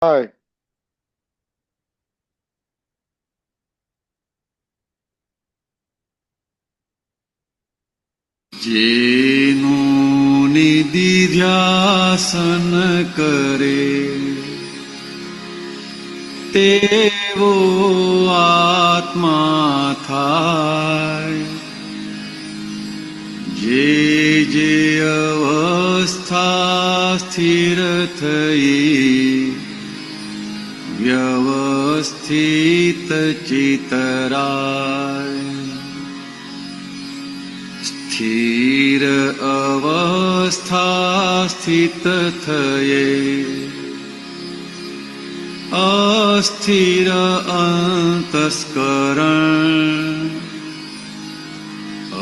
હાય. જેનું નિધિધ્યાસન કરે તેવો આત્મા થાય. જે જે અવસ્થા સ્થિર થઈ વ્યવસ્થિત ચિતરાય. સ્થિર અવસ્થા સ્થિત થયે અસ્થિર અંતસ્કરણ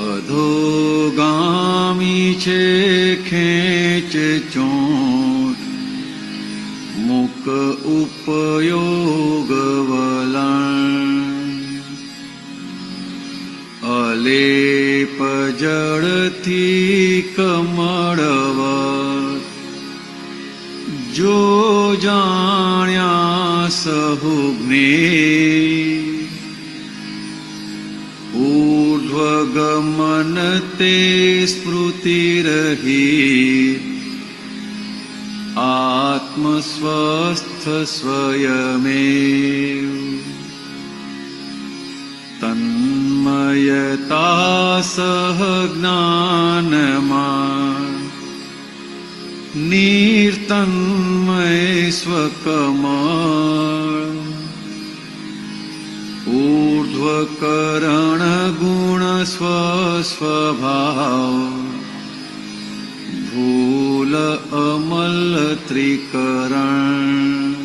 અધોગામી છે ખેંચ ચોટ મુક ઉપયોગ વલણ. અલેપ જળથી કમળવત જો જાણ્યા સહુગ્ને ઊર્ધ્વગમન તે સ્મૃતિરહિત આત્મસ્વસ્થ સ્વયમેવ. તન્મયતા સહ જ્ઞાનમાં નિર્તન્મય સ્વકમળ. ઊર્ધ્વકરણ ગુણ સ્વસ્વભાવ ભૂલ અમલ ત્રિકરણ.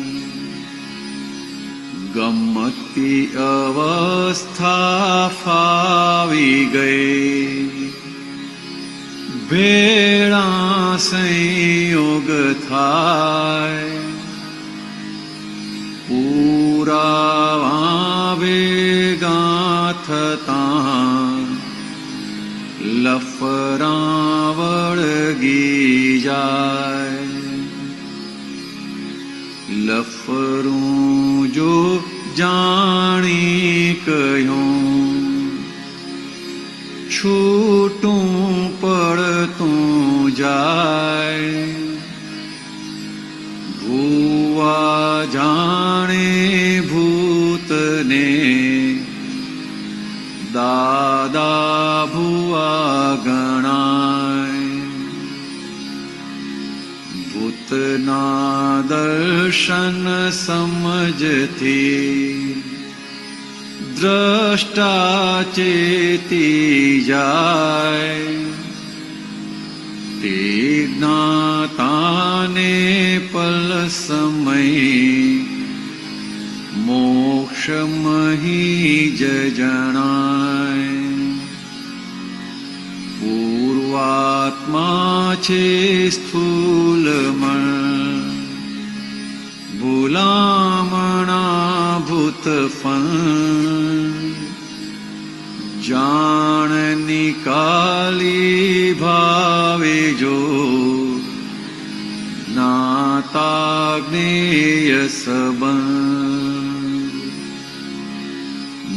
ગમતી અવસ્થા ફાવી ગઈ ભેળા સંયોગ થાય. પુરાવા ભેગા થતાં લફરા વળગી જાય. લફરું જો જાણી કહ્યું છૂટું પડતું જાય. ભૂવા જાણે ભૂતને દાદા ભૂવા ગણાય. ભૂતના દર્શન સમજથી દ્રષ્ટા ચેતી જાય. તે જ્ઞાતાને પલ સમય મોક્ષમહી જ જણાય. પૂર્વાત્મા છે સ્થૂલમણ ભૂલામણા ભૂતફણ. જાણ નિકાલી ભાવે જો જ્ઞાતા જ્ઞેય સંબંધ.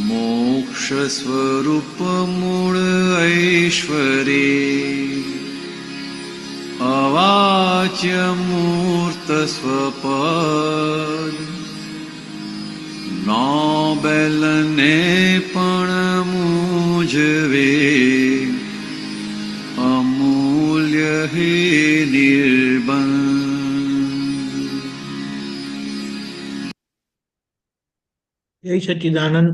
મોક્ષ સ્વરૂપ મૂળ ઐશ્વરી અવાચ્ય મૂર્ત સ્વપદ. નોબેલને પણ મૂંઝવે અમૂલ્ય હે નિર્બંધ. જય સચ્ચિદાનંદ.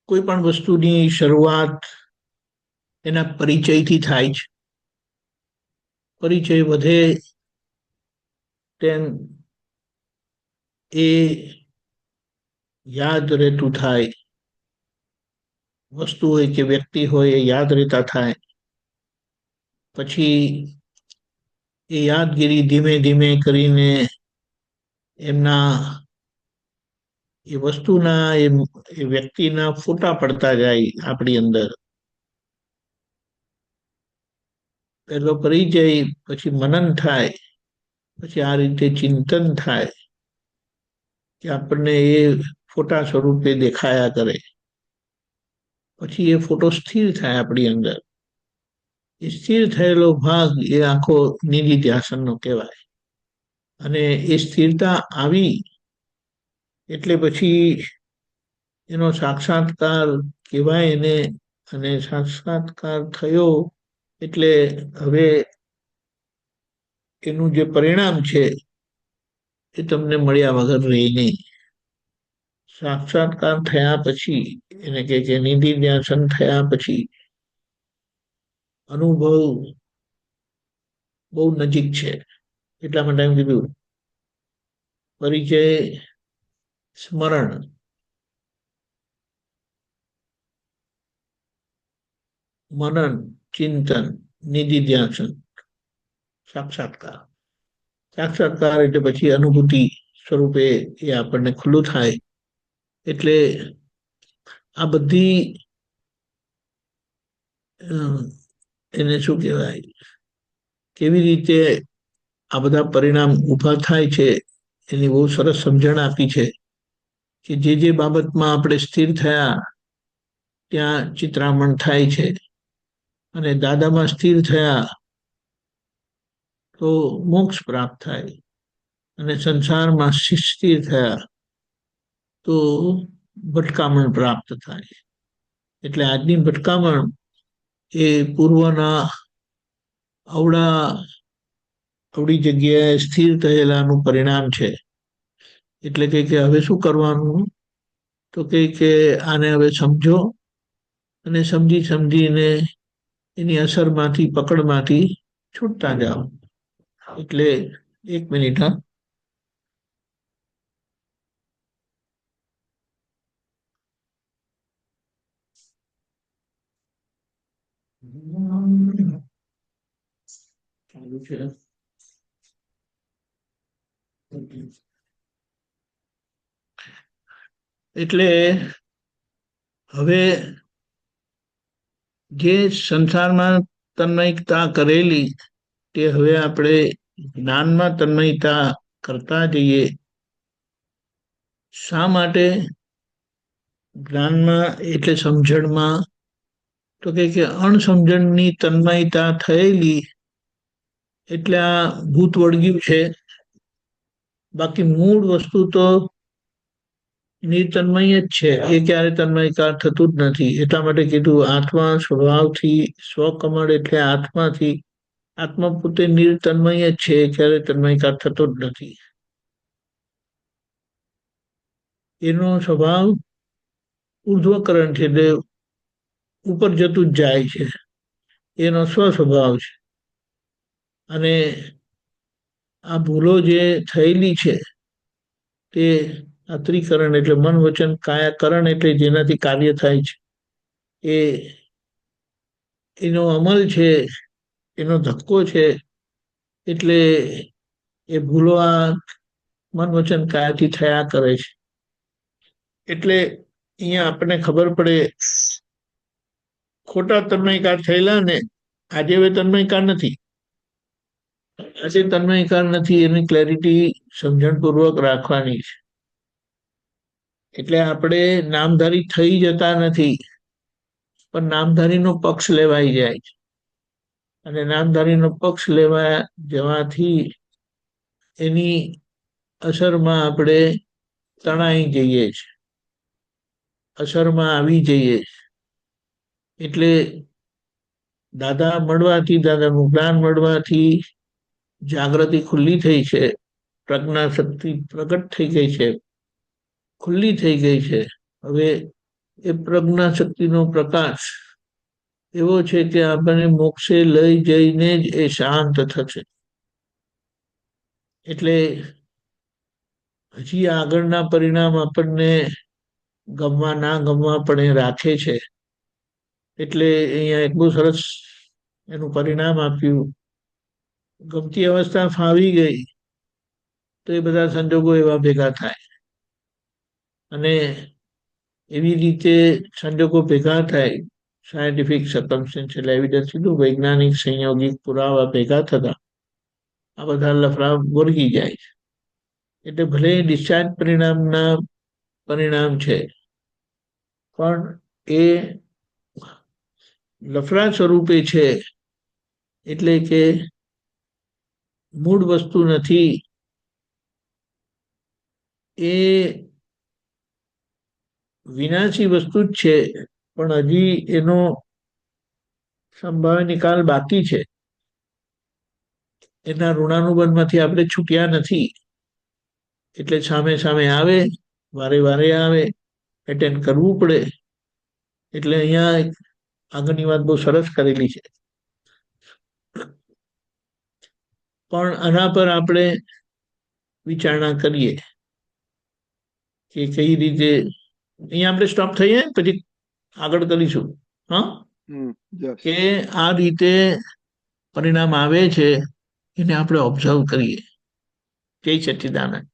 કોઈ પણ વસ્તુની શરૂઆત એના પરિચયથી થાય છે. પરિચય વધે તેમ એ યાદ રહેતું થાય. વસ્તુ હોય કે વ્યક્તિ હોય એ યાદ રહેતા થાય. પછી એ યાદગીરી ધીમે ધીમે કરીને એમના એ વસ્તુના એ વ્યક્તિના ફોટા પડતા જાય આપણી અંદર. પેલો પરિચય, પછી મનન થાય, પછી આ રીતે ચિંતન થાય કે આપણને એ ફોટા સ્વરૂપે દેખાયા કરે. પછી એ ફોટો સ્થિર થાય આપણી અંદર. એ સ્થિર થયેલો ભાગ એ આખો નિધિધ્યાસનનો કહેવાય. અને એ સ્થિરતા આવી એટલે પછી એનો સાક્ષાત્કાર કહેવાય એને. અને સાક્ષાત્કાર થયો એટલે હવે એનું જે પરિણામ છે એ તમને મળ્યા વગર રહે નહીં. સાક્ષાત્કાર થયા પછી એને કે નિધિ ધ્યાસન થયા પછી અનુભવ બહુ નજીક છે. એટલા માટે એમ કીધું પરિચય, સ્મરણ, મનન, ચિંતન, નિધિ ધ્યાસન, સાક્ષાત્કાર. સાક્ષાત્કાર એટલે પછી અનુભૂતિ સ્વરૂપે એ આપણને ખુલ્લું થાય. એટલે આ બધી એને શું કહેવાય, કેવી રીતે આ બધા પરિણામ ઊભા થાય છે એની બહુ સરસ સમજણ આપી છે. કે જે બાબતમાં આપણે સ્થિર થયા ત્યાં ચિત્રામણ થાય છે, અને દાદામાં સ્થિર થયા તો મોક્ષ પ્રાપ્ત થાય, અને સંસારમાં સ્થિર થયા તો ભટકામણ પ્રાપ્ત થાય. એટલે આજની ભટકામણ એ પૂર્વના અવળી જગ્યાએ સ્થિર થયેલાનું પરિણામ છે. એટલે કે હવે શું કરવાનું, તો કે આને હવે સમજો અને સમજીને એની અસરમાંથી, પકડમાંથી છૂટતા જાઓ. એટલે 1 મિનિટ. હા, ચાલુ છે. એટલે હવે જે સંસારમાં તન્મયતા કરેલી તે હવે આપણે જ્ઞાનમાં તન્મયતા કરતા જઈએ. શા માટે જ્ઞાનમાં એટલે સમજણમાં, તો કે અણસમજણની તન્મયતા થયેલી એટલે આ ભૂત વળગ્યું છે. બાકી મૂળ વસ્તુ તો નિતન્મય જ છે. એ ક્યારે તન્મયકાર થતું જ નથી. એટલા માટે કીધું આત્મા સ્વભાવથી સ્વકમળ એટલે આત્માથી, આત્મા પોતે નિર્તન્મય જ છે. ક્યારે તન્મયકાર થતો જ નથી. એનો સ્વભાવ ઉર્ધ્વકરણ છે, એટલે ઉપર જતું જ જાય છે. એનો સ્વસ્વભાવ છે. અને આ ભૂલો જે થયેલી છે તે ત્રિકરણ એટલે મન, વચન, કાયાકરણ એટલે જેનાથી કાર્ય થાય છે એ એનો અમલ છે, એનો ધક્કો છે. એટલે એ ભૂલો આ મન, વચન, કાયાથી થયા કરે છે. એટલે અહીંયા આપણને ખબર પડે ખોટા તન્મયકાર થયેલા ને આજે હવે તન્મયકાર નથી. આજે તન્મયકાર નથી એની ક્લેરિટી સમજણપૂર્વક રાખવાની છે. એટલે આપણે નામધારી થઈ જતા નથી, પણ નામધારીનો પક્ષ લેવાઈ જાય છે. અને નામધારીનો પક્ષ લેવા જવાથી એની અસરમાં આપણે તણાઈ જઈએ છીએ, અસરમાં આવી જઈએ. એટલે દાદા મળવાથી, દાદાનું જ્ઞાન મળવાથી જાગૃતિ ખુલ્લી થઈ છે, પ્રજ્ઞા શક્તિ પ્રગટ થઈ ગઈ છે, ખુલ્લી થઈ ગઈ છે. હવે એ પ્રજ્ઞા શક્તિનો પ્રકાશ એવો છે કે આપણને મોક્ષે લઈ જઈને જ એ શાંત થશે. એટલે હજી આગળના પરિણામ આપણને ગમવા ના ગમવા પણ એ રાખે છે. એટલે અહીંયા એક બહુ સરસ એનું પરિણામ આપ્યું. ગમતી અવસ્થા ફાવી ગઈ તો એ બધા સંજોગો એવા ભેગા થાય, અને એવી રીતે સંજોગો ભેગા થાય. સાયન્ટિફિક સર્કમસ્ટન્શિયલ એવિડન્સ કીધું, વૈજ્ઞાનિક સંયોગિક પુરાવા ભેગા થતા આ બધા લફડા વળગી જાય છે. એટલે ભલે ડિસ્ચાર્જ પરિણામના પરિણામ છે, પણ એ લફડા સ્વરૂપે છે, એટલે કે મૂળ વસ્તુ નથી. એ વિનાશી વસ્તુ જ છે, પણ હજી એનો સંભાવ્ય નિકાલ બાકી છે. એના ઋણાનુબંધમાંથી આપણે છૂટ્યા નથી. એટલે સામે સામે આવે, વારે વારે આવે, એટેન્ડ કરવું પડે. એટલે અહીંયા આગળની વાત બહુ સરસ કરેલી છે. પણ આના પર આપણે વિચારણા કરીએ કે કઈ રીતે. અહીંયા આપણે સ્ટોપ થઈએ, પછી આગળ કરીશું. હા, કે આ રીતે પરિણામ આવે છે, એને આપણે ઓબ્ઝર્વ કરીએ. જય સચ્ચિદાનંદ.